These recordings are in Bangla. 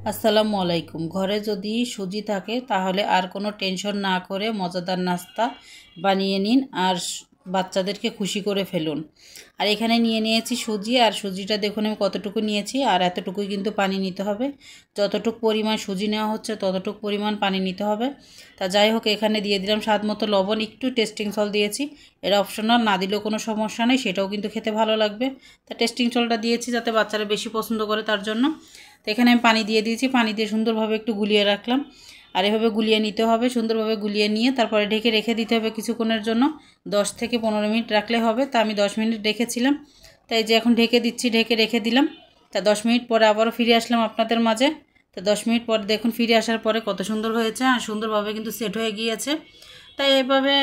আসসালামু আলাইকুম। ঘরে যদি সুজি থাকে তাহলে আর কোনো টেনশন না করে মজাদার নাস্তা বানিয়ে নিন আর বাচ্চাদেরকে খুশি করে ফেলুন। আর এখানে নিয়ে নিয়েছি সুজি, আর সুজিটা দেখুন আমি কতটুকু নিয়েছি, আর এতটুকুই কিন্তু পানি নিতে হবে। যতটুকু পরিমাণ সুজি নেওয়া হচ্ছে ততটুকু পরিমাণ পানি নিতে হবে। তা যাই হোক, এখানে দিয়ে দিলাম স্বাদ মতো লবণ, একটু টেস্টিং সল্ট দিয়েছি। এটা অপশনাল, না দিলেও কোনো সমস্যা নেই, সেটাও কিন্তু খেতে ভালো লাগবে। তা টেস্টিং সল্টটা দিয়েছি যাতে বাচ্চারা বেশি পছন্দ করে, তার জন্য। তো এখানে আমি পানি দিয়ে দিয়েছি, পানি দিয়ে সুন্দরভাবে একটু গুলিয়ে রাখলাম। আর এভাবে গুলিয়ে নিতে হবে, সুন্দরভাবে গুলিয়ে নিয়ে তারপরে ঢেকে রেখে দিতে হবে কিছুক্ষণের জন্য। 10 থেকে 15 মিনিট রাখলে হবে। তা আমি 10 মিনিট রেখেছিলাম, তাই যে এখন ঢেকে দিচ্ছি, ঢেকে রেখে দিলাম। তা 10 মিনিট পরে আবারও ফিরে আসলাম আপনাদের মাঝে। তো 10 মিনিট পরে দেখুন ফিরে আসার পরে কত সুন্দর হয়েছে, আর সুন্দরভাবে কিন্তু সেট হয়ে গিয়েছে। তাই এভাবে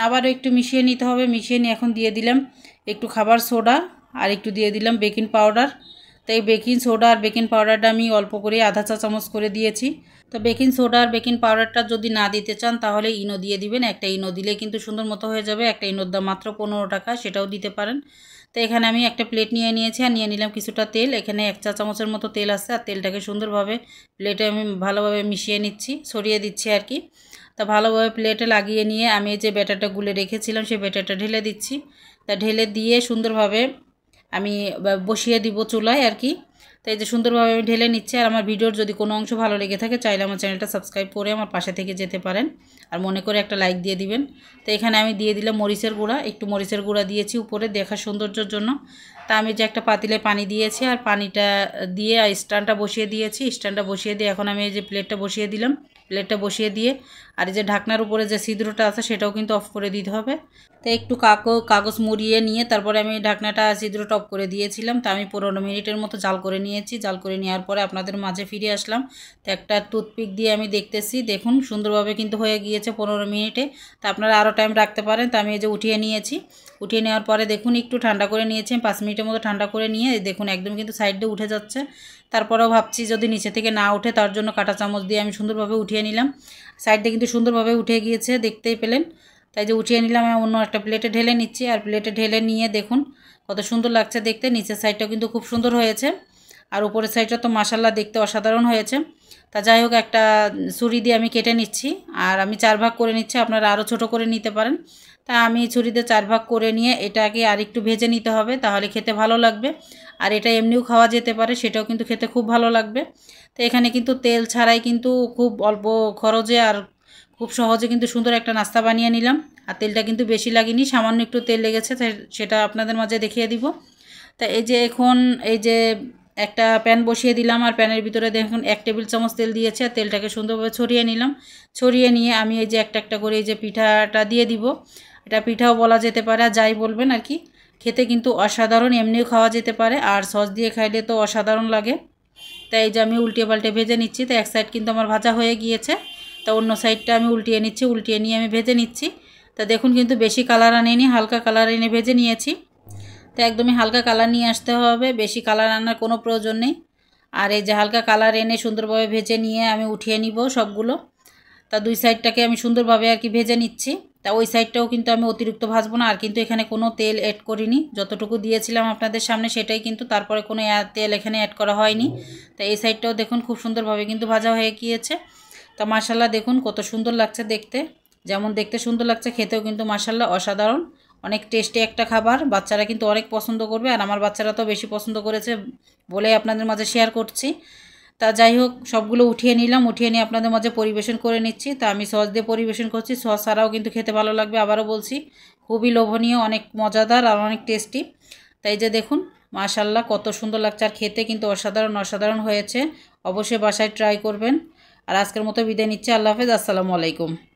আবারও একটু মিশিয়ে নিতে হবে। মিশিয়ে নিয়ে এখন দিয়ে দিলাম একটু খাবার সোডা, আর একটু দিয়ে দিলাম বেকিং পাউডার। তো এই বেকিং সোডা আর বেকিং পাউডারটা আমি অল্প করে আধা চা চামচ করে দিয়েছি। তো বেকিং সোডা আর বেকিং পাউডারটা যদি না দিতে চান তাহলে ইনো দিয়ে দিবেন। একটা ইনো দিলে কিন্তু সুন্দর মতো হয়ে যাবে। একটা ইনোর দাম মাত্র 15 টাকা, সেটাও দিতে পারেন। তো এখানে আমি একটা প্লেট নিয়ে নিয়েছি, আর নিয়ে নিলাম কিছুটা তেল। এখানে 1 চা চামচের মতো তেল আছে, আর তেলটাকে সুন্দরভাবে প্লেটে আমি ভালোভাবে মিশিয়ে নিচ্ছি, ছড়িয়ে দিচ্ছি আর কি। তা ভালোভাবে প্লেটে লাগিয়ে নিয়ে আমি যে ব্যাটারটা গুলে রেখেছিলাম সেই ব্যাটারটা ঢেলে দিচ্ছি। তা ঢেলে দিয়ে সুন্দরভাবে আমি বসিয়ে দিব চুলায় আর কি। তাই যে সুন্দরভাবে আমি ঢেলে নিচ্ছি। আর আমার ভিডিওর যদি কোনো অংশ ভালো লেগে থাকে চাইলে আমার চ্যানেলটা সাবস্ক্রাইব করে আমার পাশে থেকে যেতে পারেন, আর মনে করে একটা লাইক দিয়ে দিবেন। তো এখানে আমি দিয়ে দিলাম মরিচের গুঁড়া, একটু মরিচের গুঁড়া দিয়েছি উপরে দেখার সৌন্দর্যের জন্য। তা আমি যে একটা পাতিলে পানি দিয়েছি, আর পানিটা দিয়ে স্ট্যান্ডটা বসিয়ে দিয়েছি। স্ট্যান্ডটা বসিয়ে দিয়ে এখন আমি এই যে প্লেটটা বসিয়ে দিলাম। প্লেটটা বসিয়ে দিয়ে আর এই যে ঢাকনার উপরে যে ছিদ্রটা আছে সেটাও কিন্তু অফ করে দিতে হবে। তো একটু কাগজ মুড়িয়ে নিয়ে তারপরে আমি ঢাকনাটা ছিদ্রটা অফ করে দিয়েছিলাম। তা আমি 15 মিনিটের মতো জাল করে নিয়েছি। জাল করে নেওয়ার পরে আপনাদের মাঝে ফিরে আসলাম। তো একটা টুথপিক দিয়ে আমি দেখতেছি, দেখুন সুন্দরভাবে কিন্তু হয়ে গিয়েছে 15 মিনিটে। তা আপনারা আরও টাইম রাখতে পারেন। তো আমি এই যে উঠিয়ে নিয়েছি। উঠিয়ে নেওয়ার পরে দেখুন একটু ঠান্ডা করে নিয়েছি, 5 মিনিটের মতো ঠান্ডা করে নিয়ে দেখুন একদম কিন্তু সাইড দিয়ে উঠে যাচ্ছে। তারপরেও ভাবছি যদি নিচে থেকে না উঠে, তার জন্য কাঁটা চামচ দিয়ে আমি সুন্দরভাবে উঠিয়ে নিলাম। সাইড দিয়ে কিন্তু সুন্দরভাবে উঠে গিয়েছে, দেখতেই পেলেন। তাই যে উঠিয়ে নিলাম, আমি অন্য একটা প্লেটে ঢেলে নিচ্ছি। আর প্লেটে ঢেলে নিয়ে দেখুন কত সুন্দর লাগছে দেখতে। নিচের সাইডটাও কিন্তু খুব সুন্দর হয়েছে, আর উপরের সাইডটা তো মাশাআল্লাহ দেখতে অসাধারণ হয়েছে। তা যাই হোক, একটা ছুরি দিয়ে আমি কেটে নিচ্ছি, আর আমি 4 ভাগ করে নিচ্ছি। আপনারা আরও ছোট করে নিতে পারেন। তা আমি ছুরিতে 4 ভাগ করে নিয়ে এটাকে আর একটু ভেজে নিতে হবে, তাহলে খেতে ভালো লাগবে। আর এটা এমনিও খাওয়া যেতে পারে, সেটাও কিন্তু খেতে খুব ভালো লাগবে। তো এখানে কিন্তু তেল ছাড়াই কিন্তু খুব অল্প খরচে আর খুব সহজে কিন্তু সুন্দর একটা নাস্তা বানিয়ে নিলাম। আর তেলটা কিন্তু বেশি লাগেনি, সামান্য একটু তেল লেগেছে, তাই সেটা আপনাদের মাঝে দেখিয়ে দিব। তা এই যে এখন এই যে একটা প্যান বসিয়ে দিলাম, আর প্যানের ভিতরে দেখুন 1 টেবিল চামচ তেল দিয়েছে। আর তেলটাকে সুন্দরভাবে ছড়িয়ে নিলাম। ছড়িয়ে নিয়ে আমি এই যে একটা একটা করে এই যে পিঠাটা দিয়ে দিব। এটা পিঠাও বলা যেতে পারে, আর যাই বলবেন আর কি। খেতে কিন্তু অসাধারণ, এমনিও খাওয়া যেতে পারে, আর সস দিয়ে খাইলে তো অসাধারণ লাগে। তাই এই যে আমি উল্টে পাল্টে ভেজে নিচ্ছি। তো এক সাইড কিন্তু আমার ভাজা হয়ে গিয়েছে, তা অন্য সাইডটা আমি উল্টিয়ে নিচ্ছি। উল্টিয়ে নিয়ে আমি ভেজে নিচ্ছি। তা দেখুন কিন্তু বেশি কালার আনিনি, হালকা কালার এনে ভেজে নিয়েছি। তো একদমই হালকা কালার নিয়ে আসতে হবে, বেশি কালার আনার কোনো প্রয়োজন নেই। আর এই যে হালকা কালার এনে সুন্দরভাবে ভেজে নিয়ে আমি উঠিয়ে নিব সবগুলো। তা দুই সাইডটাকে আমি সুন্দরভাবে আর কি ভেজে নিচ্ছি। তা ওই সাইডটাও কিন্তু আমি অতিরিক্ত ভাজবো না। আর কিন্তু এখানে কোনো তেল অ্যাড করিনি, যতটুকু দিয়েছিলাম আপনাদের সামনে সেটাই কিন্তু, তারপরে কোনো তেল এখানে অ্যাড করা হয়নি। তা এই সাইডটাও দেখুন খুব সুন্দরভাবে কিন্তু ভাজা হয়ে গিয়েছে। তা মাশাআল্লাহ দেখুন কত সুন্দর লাগছে দেখতে। যেমন দেখতে সুন্দর লাগছে, খেতেও কিন্তু মাশাআল্লাহ অসাধারণ। অনেক টেস্টি একটা খাবার, বাচ্চারা কিন্তু অনেক পছন্দ করবে। আর আমার বাচ্চারা তো বেশি পছন্দ করেছে বলে আপনাদের মাঝে শেয়ার করছি। তা যাই হোক, সবগুলো উঠিয়ে নিলাম। উঠিয়ে নিয়ে আপনাদের মাঝে পরিবেশন করে নিচ্ছি। তা আমি সস দিয়ে পরিবেশন করছি, সস ছাড়াও কিন্তু খেতে ভালো লাগবে। আবারও বলছি, খুবই লোভনীয়, অনেক মজাদার আর অনেক টেস্টি। তাই যে দেখুন মাশাআল্লাহ কত সুন্দর লাগছে, আর খেতে কিন্তু অসাধারণ অসাধারণ হয়েছে। অবশ্যই বাসায় ট্রাই করবেন। আর আজকের মতো বিদায় নিচ্ছি। আল্লাহ হাফেজ, আসসালামু আলাইকুম।